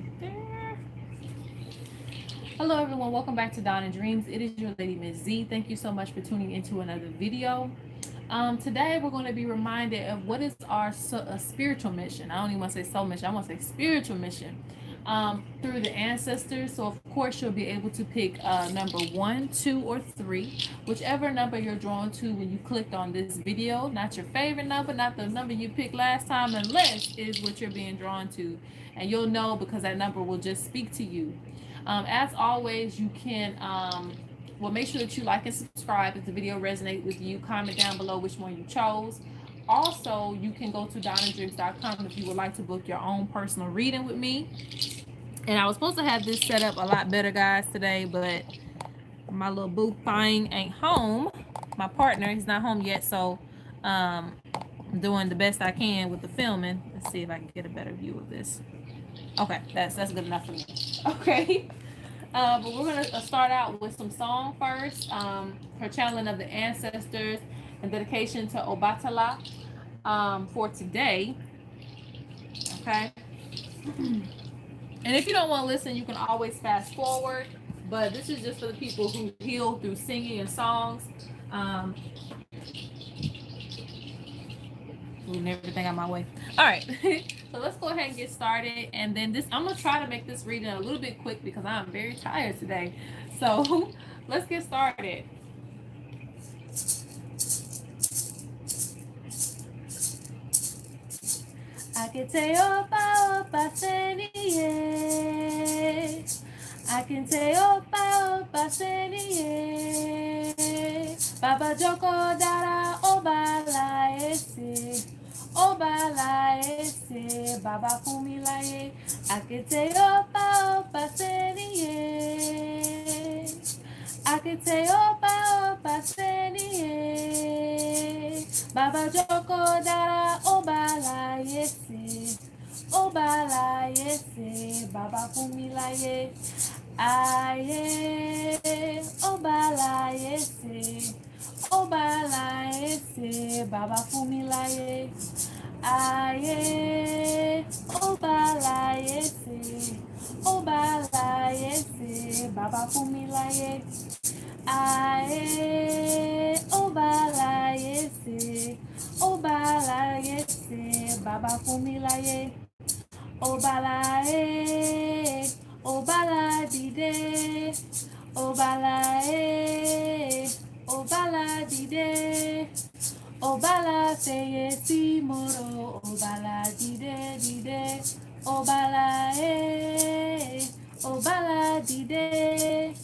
right there. Hello everyone, welcome back to Dawn and Dreams. It is your lady Ms.Z. Thank you so much for tuning into another video. Today we're going to be reminded of what is our spiritual mission. I don't even want to say soul mission, I want to say spiritual mission through the ancestors. So of course you'll be able to pick number 1, 2, or 3, whichever number you're drawn to when you clicked on this video. Not your favorite number, not the number you picked last time, unless it is what you're being drawn to, and you'll know because that number will just speak to you. As always, you can well, make sure that you like and subscribe if the video resonates with you. Comment down below which one you chose. Also, you can go to donandreams.com if you would like to book your own personal reading with me. And I was supposed to have this set up a lot better, guys, today, but my little boo thing ain't home. My partner, he's not home yet, so I'm doing the best I can with the filming. Let's see if I can get a better view of this. Okay, that's good enough for me. Okay. But we're gonna start out with some song first. Her channeling of the ancestors and dedication to Obatala for today. Okay. And if you don't want to listen, you can always fast forward. But this is just for the people who heal through singing and songs. Moving everything out my way. All right. So let's go ahead and get started. And then I'm going to try to make this reading a little bit quick because I'm very tired today. So let's get started. I can say opa opa seniye. I can say opa opa seniye. Baba Joko dara obala ese. Obala ese. Baba fumilaye. I can say opa opa seniye. I can say opa opa seniye. Baba Joko dara obala ese. Obala ese. Baba fumilaye. Aye, obala ese, obala ese, baba fumilaye. Aye, obala ese, obala ese, baba fumilaye. Aye, obala ese, obala ese, baba fumilaye. Obala e, obala dide, obala e, obala dide, obala seye simoro, obala dide dide, obala e, obala dide,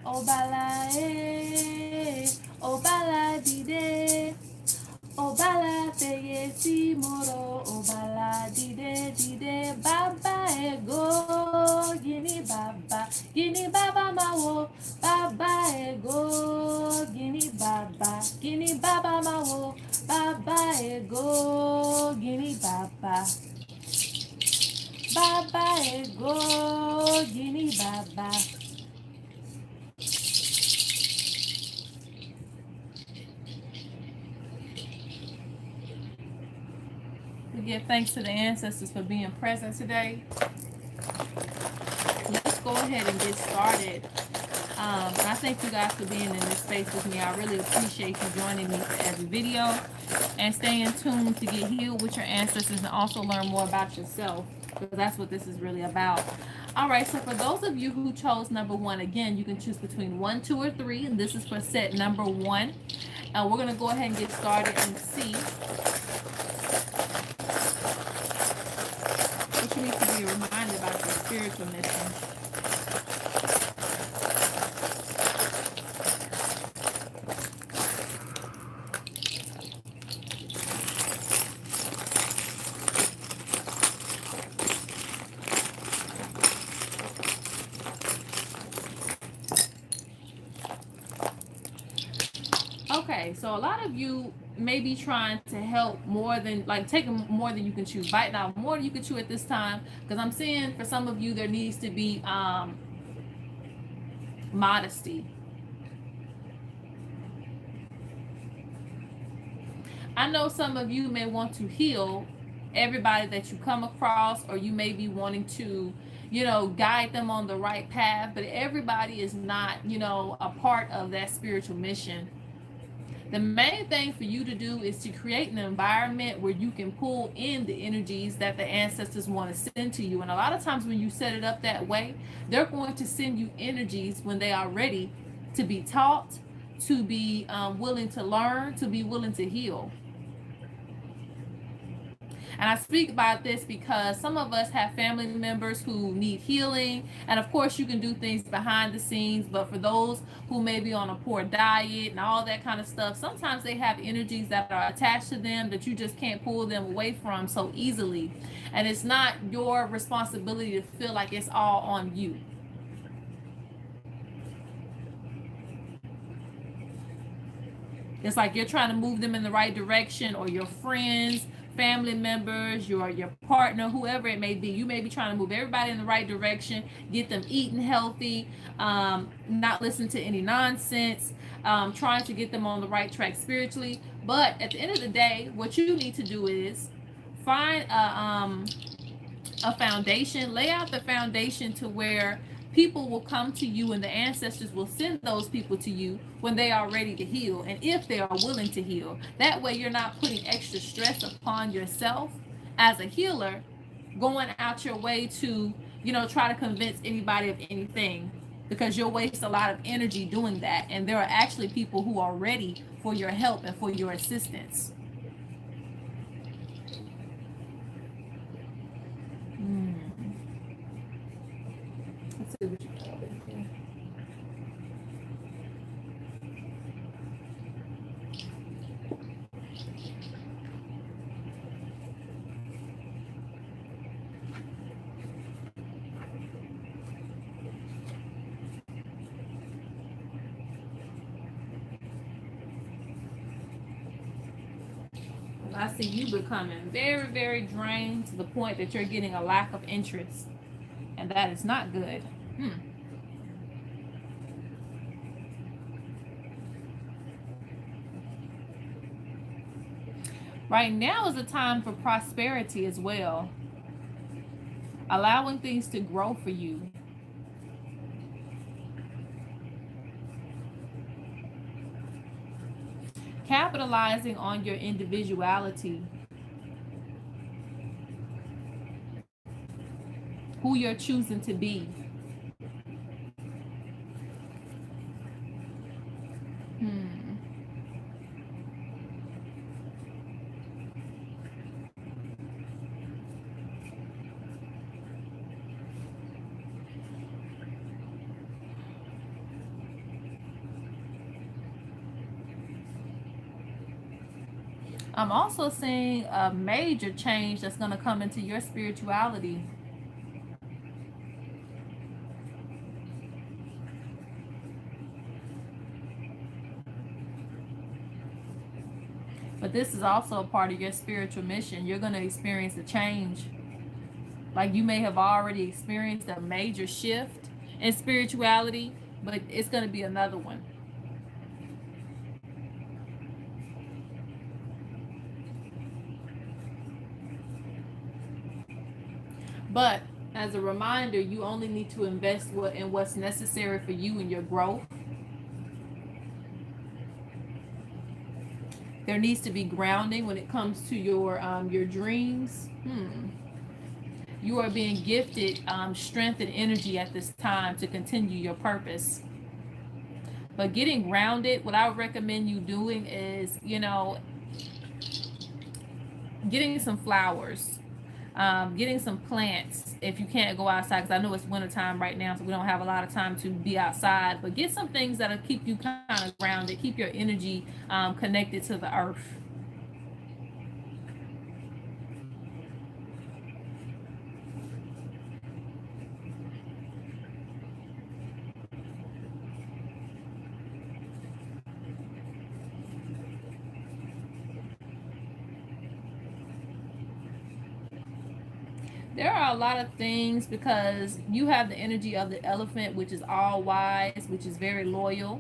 obala e, obala dide. Obala teye simoro, obala dide dide, baba ego, gini baba mawo, baba ego, gini baba mawo, baba ego, gini baba ego, gini baba. We give thanks to the ancestors for being present today. Let's go ahead and get started. I thank you guys for being in this space with me. I really appreciate you joining me for every video and staying tuned to get healed with your ancestors and also learn more about yourself, because that's what this is really about. All right, so for those of you who chose number 1, again, you can choose between 1, 2, or 3, and this is for set number 1. We're going to go ahead and get started and see what you need to be reminded about your spiritual mission. Okay, so a lot of you may be trying to help more than, like, taking more than you can chew, biting out more than you can chew at this time, because I'm seeing for some of you there needs to be modesty. I know some of you may want to heal everybody that you come across, or you may be wanting to, guide them on the right path. But everybody is not, a part of that spiritual mission. The main thing for you to do is to create an environment where you can pull in the energies that the ancestors want to send to you. And a lot of times when you set it up that way, they're going to send you energies when they are ready to be taught, to be willing to learn, to be willing to heal. And I speak about this because some of us have family members who need healing. And of course, you can do things behind the scenes. But for those who may be on a poor diet and all that kind of stuff, sometimes they have energies that are attached to them that you just can't pull them away from so easily. And it's not your responsibility to feel like it's all on you. It's like you're trying to move them in the right direction, or your friends, family members, your partner, whoever it may be. You may be trying to move everybody in the right direction, get them eating healthy, not listen to any nonsense, trying to get them on the right track spiritually. But at the end of the day, what you need to do is find a foundation, lay out the foundation to where people will come to you, and the ancestors will send those people to you when they are ready to heal, and if they are willing to heal. That way you're not putting extra stress upon yourself as a healer, going out your way to try to convince anybody of anything, because you'll waste a lot of energy doing that. And there are actually people who are ready for your help and for your assistance. Let's see what you got over here. I see you becoming very, very drained to the point that you're getting a lack of interest. And that is not good. Right now is a time for prosperity as well. Allowing things to grow for you. Capitalizing on your individuality. Who you're choosing to be. I'm also seeing a major change that's going to come into your spirituality. But this is also a part of your spiritual mission. You're going to experience a change. Like you may have already experienced a major shift in spirituality, but it's going to be another one. But as a reminder, you only need to invest in what's necessary for you and your growth. There needs to be grounding when it comes to your dreams. You are being gifted strength and energy at this time to continue your purpose. But getting grounded, what I would recommend you doing is, getting some flowers, getting some plants if you can't go outside, because I know it's wintertime right now, so we don't have a lot of time to be outside. But get some things that'll keep you kind of grounded, keep your energy connected to the earth. There are a lot of things, because you have the energy of the elephant, which is all wise, which is very loyal.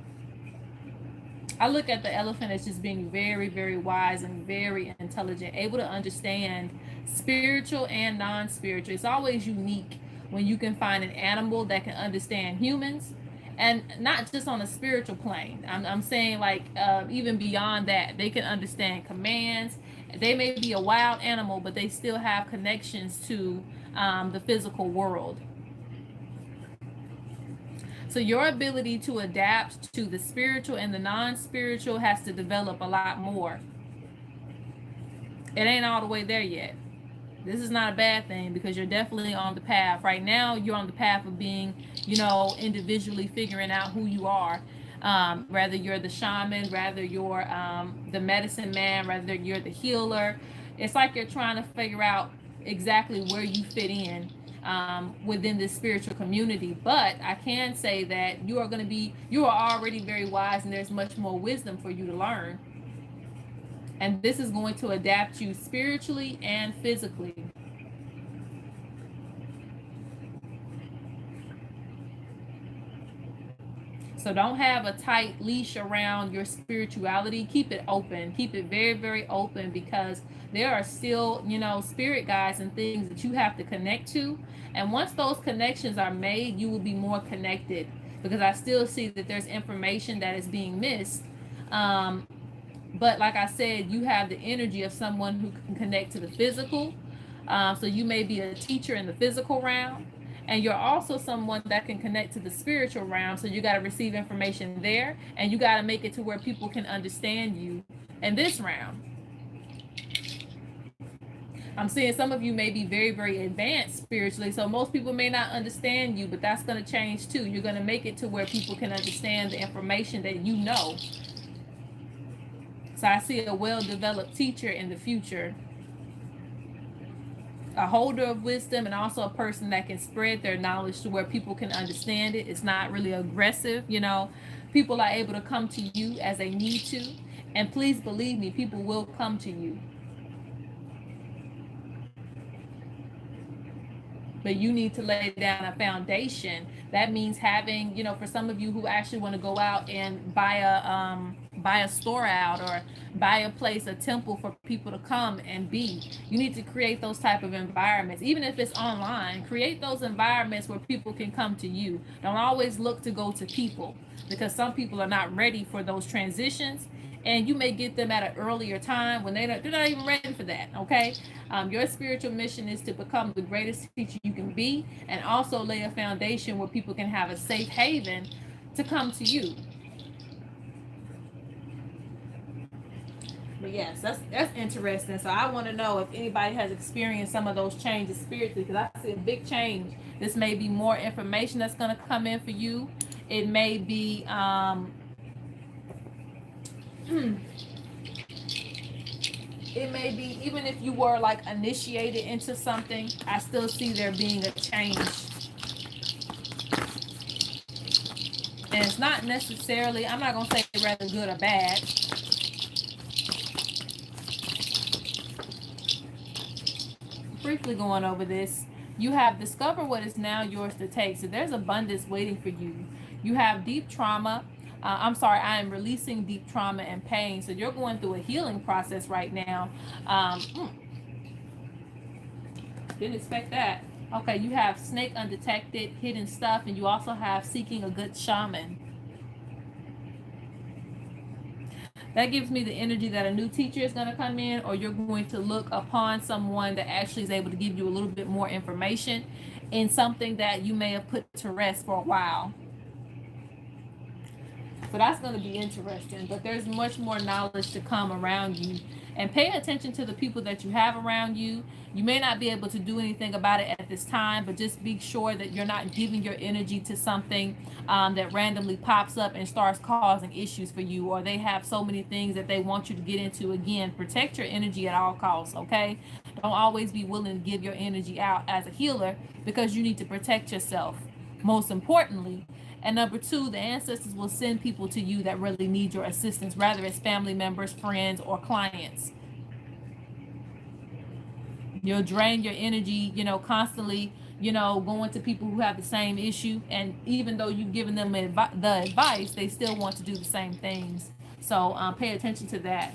I look at the elephant as just being very, very wise and very intelligent, able to understand spiritual and non-spiritual. It's always unique when you can find an animal that can understand humans, and not just on a spiritual plane. I'm saying like even beyond that, they can understand commands. They may be a wild animal, but they still have connections to the physical world. So your ability to adapt to the spiritual and the non-spiritual has to develop a lot more. It ain't all the way there yet. This is not a bad thing, because you're definitely on the path. Right now, you're on the path of being, individually figuring out who you are. Whether you're the shaman, whether you're the medicine man, whether you're the healer. It's like you're trying to figure out exactly where you fit in within this spiritual community. But I can say that you are already very wise, and there's much more wisdom for you to learn. And this is going to adapt you spiritually and physically. So don't have a tight leash around your spirituality. Keep it open. Keep it very, very open, because there are still, spirit guides and things that you have to connect to. And once those connections are made, you will be more connected, because I still see that there's information that is being missed. But like I said, you have the energy of someone who can connect to the physical. So you may be a teacher in the physical realm, and you're also someone that can connect to the spiritual realm. So you got to receive information there, and you got to make it to where people can understand you in this realm. I'm seeing some of you may be very, very advanced spiritually, so most people may not understand you, but that's going to change too. You're going to make it to where people can understand the information that you know. So I see a well-developed teacher in the future, a holder of wisdom, and also a person that can spread their knowledge to where people can understand it. It's not really aggressive, People are able to come to you as they need to. And please believe me, people will come to you. But you need to lay down a foundation. That means having, for some of you who actually want to go out and buy a store out, or buy a place, a temple for people to come and be. You need to create those type of environments. Even if it's online, create those environments where people can come to you. Don't always look to go to people, because some people are not ready for those transitions. And you may get them at an earlier time when they're not even ready for that, okay? Your spiritual mission is to become the greatest teacher you can be, and also lay a foundation where people can have a safe haven to come to you. But yes, that's interesting. So I want to know if anybody has experienced some of those changes spiritually, because I see a big change. This may be more information that's going to come in for you. It may be it may be, even if you were like initiated into something, I still see there being a change. And it's not necessarily, I'm not going to say rather good or bad. Briefly going over this, you have discovered what is now yours to take. So there's abundance waiting for you. You have deep trauma. I am releasing deep trauma and pain. So you're going through a healing process right now. Didn't expect that. Okay, you have snake undetected, hidden stuff, and you also have seeking a good shaman. That gives me the energy that a new teacher is going to come in, or you're going to look upon someone that actually is able to give you a little bit more information in something that you may have put to rest for a while. So that's going to be interesting. But there's much more knowledge to come around you. And pay attention to the people that you have around you. You may not be able to do anything about it at this time, but just be sure that you're not giving your energy to something that randomly pops up and starts causing issues for you, or they have so many things that they want you to get into. Again, protect your energy at all costs, okay? Don't always be willing to give your energy out as a healer, because you need to protect yourself, most importantly. And number two, the ancestors will send people to you that really need your assistance, whether it's family members, friends, or clients. You'll drain your energy, constantly, going to people who have the same issue. And even though you've given them the advice, they still want to do the same things. So pay attention to that.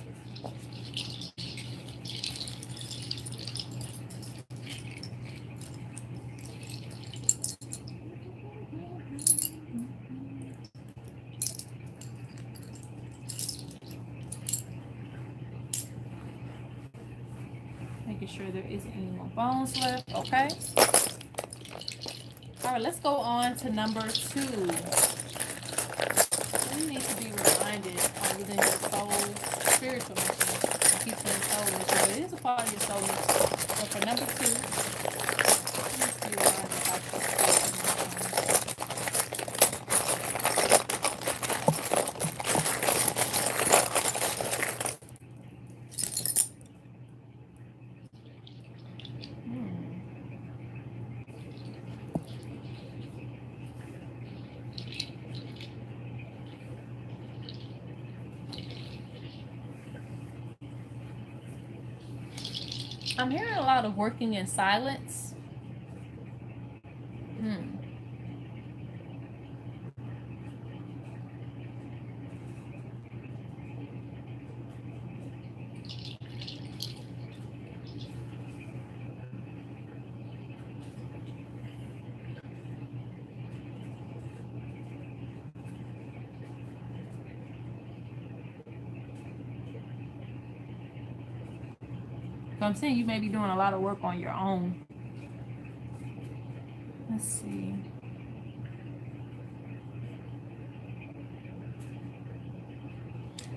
sure there isn't any more bones left. Okay. All right, let's go on to number 2. You need to be reminded within your soul spiritual mission. I keep saying soul mission, but it is a part of your soul mission. So for number 2, you need to be reminded about your spiritual mission. I'm hearing a lot of working in silence. So I'm saying you may be doing a lot of work on your own. Let's see.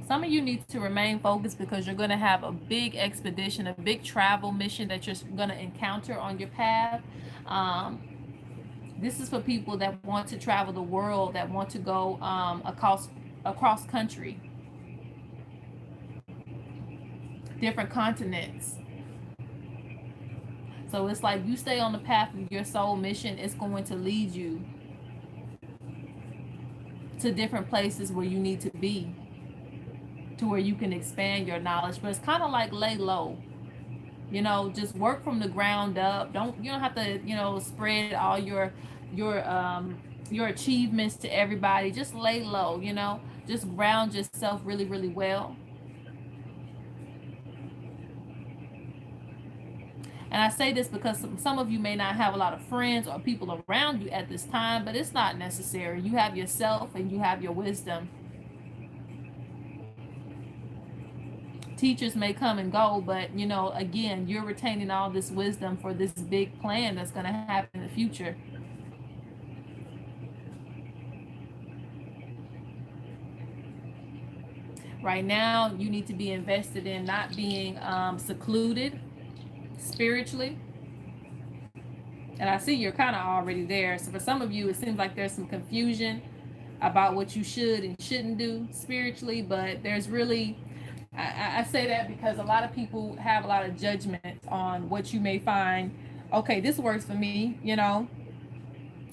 Some of you need to remain focused because you're going to have a big expedition, a big travel mission that you're going to encounter on your path. This is for people that want to travel the world, that want to go across country, different continents. So it's like you stay on the path of your soul mission. It's going to lead you to different places where you need to be, to where you can expand your knowledge. But it's kind of like lay low, you know, just work from the ground up. You don't have to, you know, spread all your achievements to everybody. Just lay low, you know, just ground yourself really, really well. And I say this because some of you may not have a lot of friends or people around you at this time, but it's not necessary. You have yourself and you have your wisdom. Teachers may come and go, but, you know, again, you're retaining all this wisdom for this big plan that's going to happen in the future. Right now, you need to be invested in not being secluded spiritually. And I see you're kind of already there. So for some of you, it seems like there's some confusion about what you should and shouldn't do spiritually, but there's really, I say that because a lot of people have a lot of judgment on what you may find. Okay, this works for me, you know.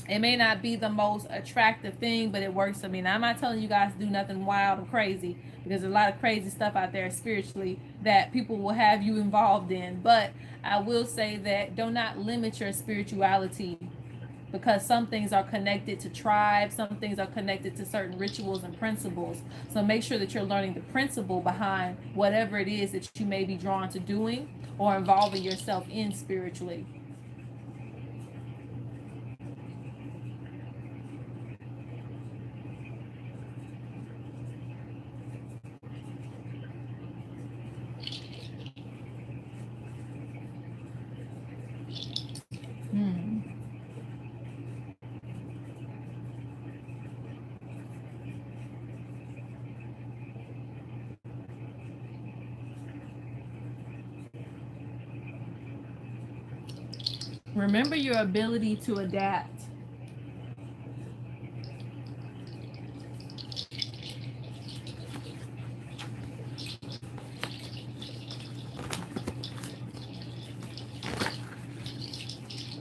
It may not be the most attractive thing, but it works for me. Now, I'm not telling you guys to do nothing wild or crazy, because there's a lot of crazy stuff out there spiritually that people will have you involved in. But I will say that do not limit your spirituality, because some things are connected to tribes, some things are connected to certain rituals and principles. So make sure that you're learning the principle behind whatever it is that you may be drawn to doing or involving yourself in spiritually. Remember your ability to adapt.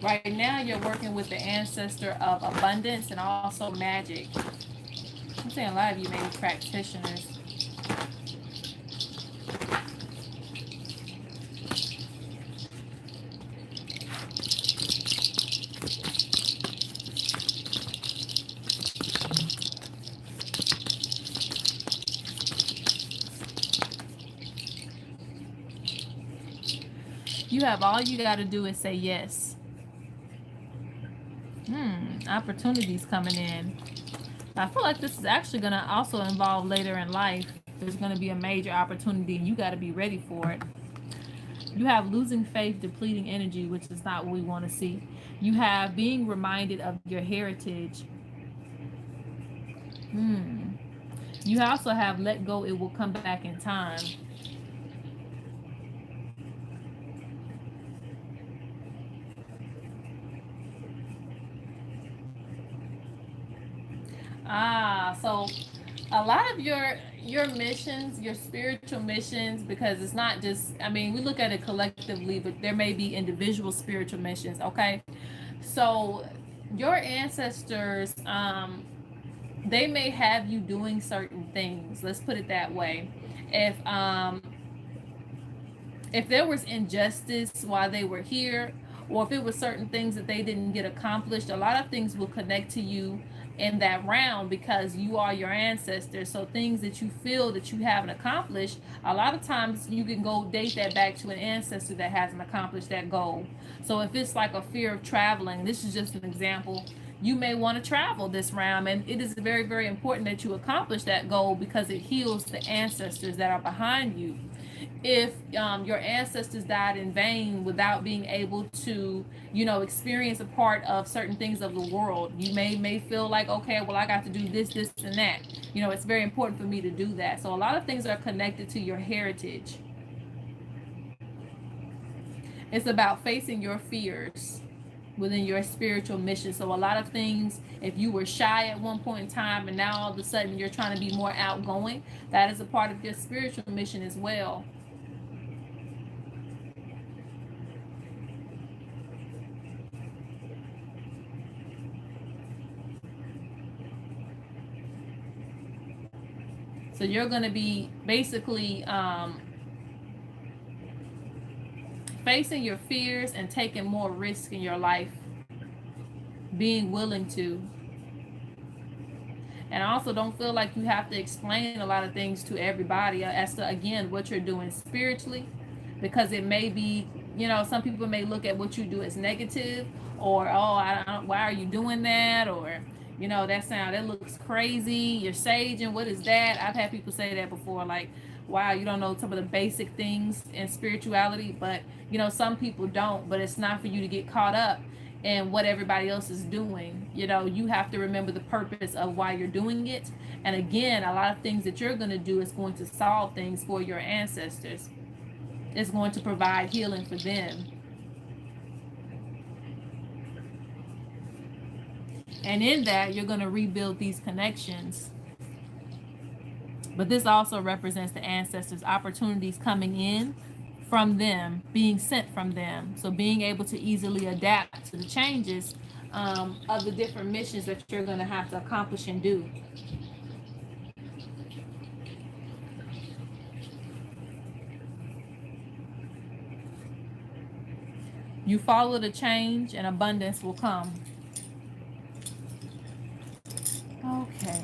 Right now, you're working with the ancestor of abundance and also magic. I'm saying a lot of you may be practitioners. You have all you got to do is say yes. Opportunities coming in. I feel like this is actually going to also involve later in life. There's going to be a major opportunity and you got to be ready for it. You have losing faith, depleting energy, which is not what we want to see. You have being reminded of your heritage. You also have let go, it will come back in time. So a lot of your missions, your spiritual missions, because it's not just, I mean, we look at it collectively, but there may be individual spiritual missions, okay? So your ancestors, they may have you doing certain things. Let's put it that way. If there was injustice while they were here, or if it was certain things that they didn't get accomplished, a lot of things will connect to you in that round because you are your ancestors. So things that you feel that you haven't accomplished, a lot of times you can go date that back to an ancestor that hasn't accomplished that goal. So if it's like a fear of traveling, this is just an example. You may want to travel this round, and it is very, very important that you accomplish that goal because it heals the ancestors that are behind you. If your ancestors died in vain without being able to, experience a part of certain things of the world, you may feel like, okay, well, I got to do this and that. It's very important for me to do that. So a lot of things are connected to your heritage. It's about facing your fears within your spiritual mission. So a lot of things, if you were shy at one point in time and now all of a sudden you're trying to be more outgoing, that is a part of your spiritual mission as well. So you're going to be basically facing your fears and taking more risk in your life, being willing to. And also don't feel like you have to explain a lot of things to everybody as to, again, what you're doing spiritually, because it may be, some people may look at what you do as negative, or, oh, I don't, why are you doing that? Or, that looks crazy. You're saging. What is that? I've had people say that before, like, wow, you don't know some of the basic things in spirituality, but, some people don't, but it's not for you to get caught up and what everybody else is doing. You have to remember the purpose of why you're doing it. And again, a lot of things that you're going to do is going to solve things for your ancestors. It's going to provide healing for them. And in that, you're going to rebuild these connections. But this also represents the ancestors' opportunities coming in from them, being sent from them. So being able to easily adapt to the changes of the different missions that you're going to have to accomplish and do. You follow the change and abundance will come. Okay.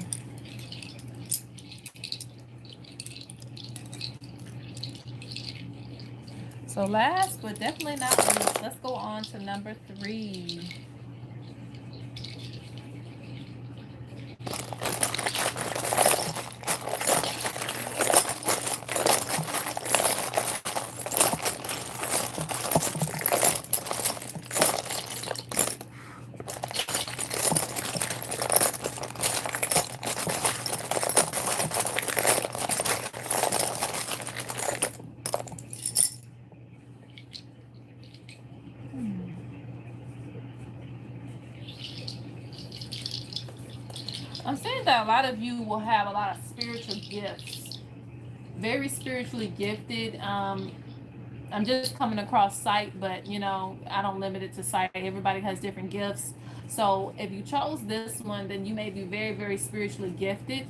So last but definitely not least, let's go on to number 3. I'm saying that a lot of you will have a lot of spiritual gifts, very spiritually gifted. I'm just coming across sight, but I don't limit it to sight. Everybody has different gifts. So if you chose this one, then you may be very, very spiritually gifted.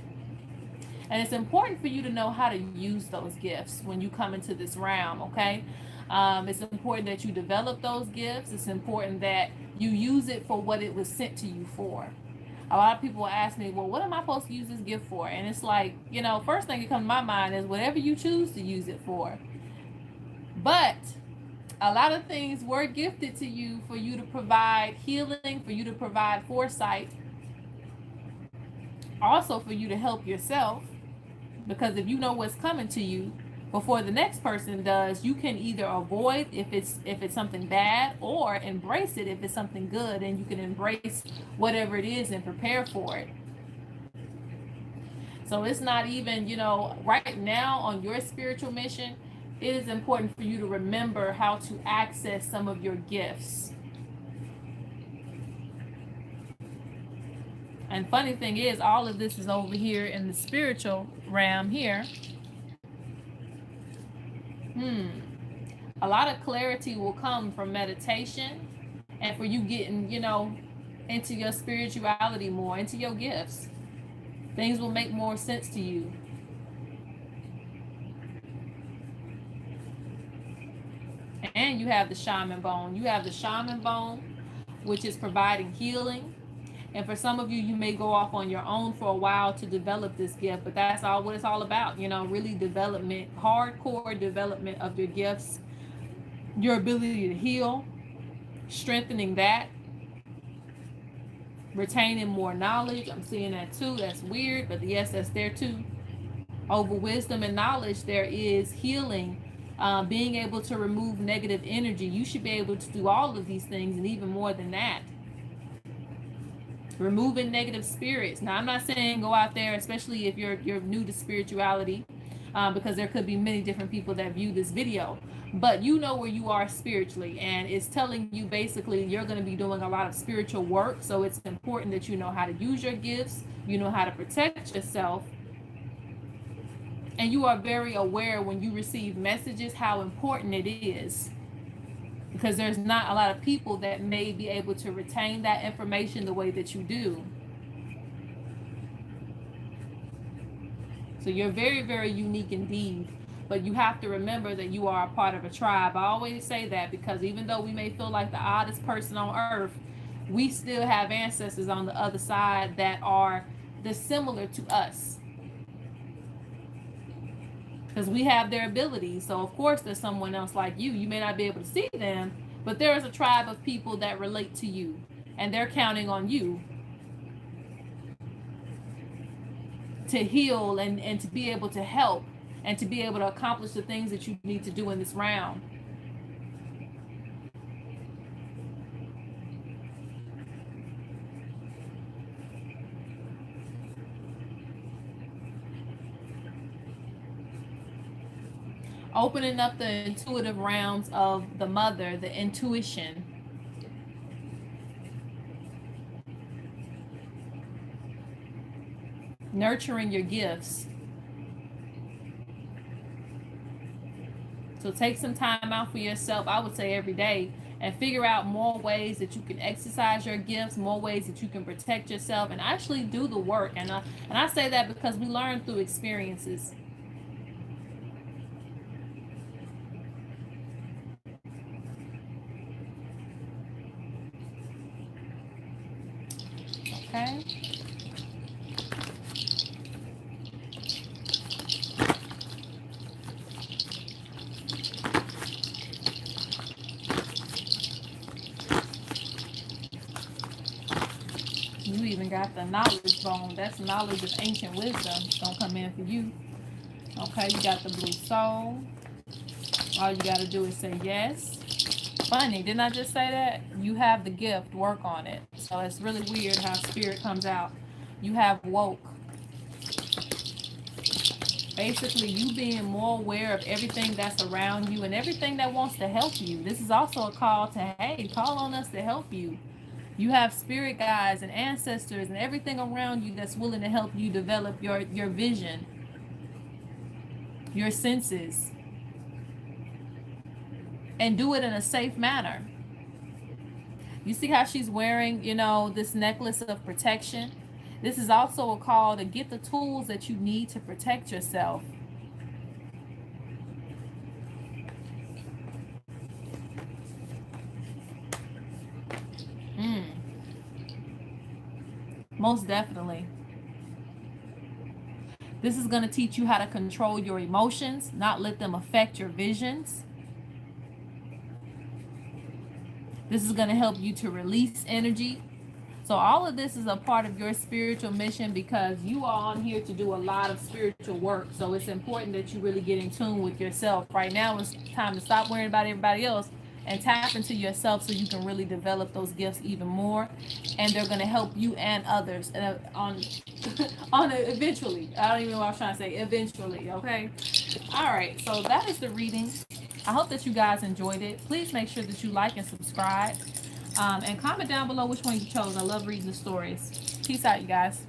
And it's important for you to know how to use those gifts when you come into this realm, okay? It's important that you develop those gifts. It's important that you use it for what it was sent to you for. A lot of people ask me, well, what am I supposed to use this gift for? And it's like, first thing that comes to my mind is whatever you choose to use it for. But a lot of things were gifted to you for you to provide healing, for you to provide foresight, also for you to help yourself. Because if you know what's coming to you, before the next person does, you can either avoid if it's something bad, or embrace it if it's something good, and you can embrace whatever it is and prepare for it. So it's not even, right now on your spiritual mission, it is important for you to remember how to access some of your gifts. And funny thing is, all of this is over here in the spiritual realm here. A lot of clarity will come from meditation, and for you getting, into your spirituality more, into your gifts. Things will make more sense to you. And you have the shaman bone. You have the shaman bone, which is providing healing. And for some of you, you may go off on your own for a while to develop this gift, but that's all what it's all about. Really development, hardcore development of your gifts, your ability to heal, strengthening that, retaining more knowledge. I'm seeing that too. That's weird, but yes, that's there too. Over wisdom and knowledge, there is healing, being able to remove negative energy. You should be able to do all of these things and even more than that. Removing negative spirits. Now, I'm not saying go out there, especially if you're new to spirituality, because there could be many different people that view this video. But you know where you are spiritually, and it's telling you basically you're going to be doing a lot of spiritual work. So it's important that you know how to use your gifts, you know how to protect yourself, and you are very aware when you receive messages how important it is. Because there's not a lot of people that may be able to retain that information the way that you do. So you're very, very unique indeed. But you have to remember that you are a part of a tribe. I always say that because even though we may feel like the oddest person on earth, we still have ancestors on the other side that are dissimilar to us. Because we have their abilities. So of course there's someone else like you. You may not be able to see them, but there is a tribe of people that relate to you, and they're counting on you to heal and to be able to help and to be able to accomplish the things that you need to do in this round. Opening up the intuitive realms of the mother, the intuition. Nurturing your gifts. So take some time out for yourself, I would say every day, and figure out more ways that you can exercise your gifts, more ways that you can protect yourself, and actually do the work. And I say that because we learn through experiences. Okay. You even got the knowledge bone. That's knowledge of ancient wisdom. Don't come in for you. Okay, you got the blue soul. All you got to do is say yes. Funny, didn't I just say that? You have the gift, work on it. So it's really weird how spirit comes out. You have woke. Basically, you being more aware of everything that's around you and everything that wants to help you. This is also a call to, hey, call on us to help you. You have spirit guides and ancestors and everything around you that's willing to help you develop your vision, your senses, and do it in a safe manner. You see how she's wearing, this necklace of protection? This is also a call to get the tools that you need to protect yourself. Most definitely. This is going to teach you how to control your emotions, not let them affect your visions. This is going to help you to release energy, So all of this is a part of your spiritual mission because you are on here to do a lot of spiritual work. So it's important that you really get in tune with yourself. Right now it's time to stop worrying about everybody else and tap into yourself so you can really develop those gifts even more. And they're going to help you and others on eventually. I don't even know what I was trying to say. Eventually, okay? All right. So that is the reading. I hope that you guys enjoyed it. Please make sure that you like and subscribe. And comment down below which one you chose. I love reading the stories. Peace out, you guys.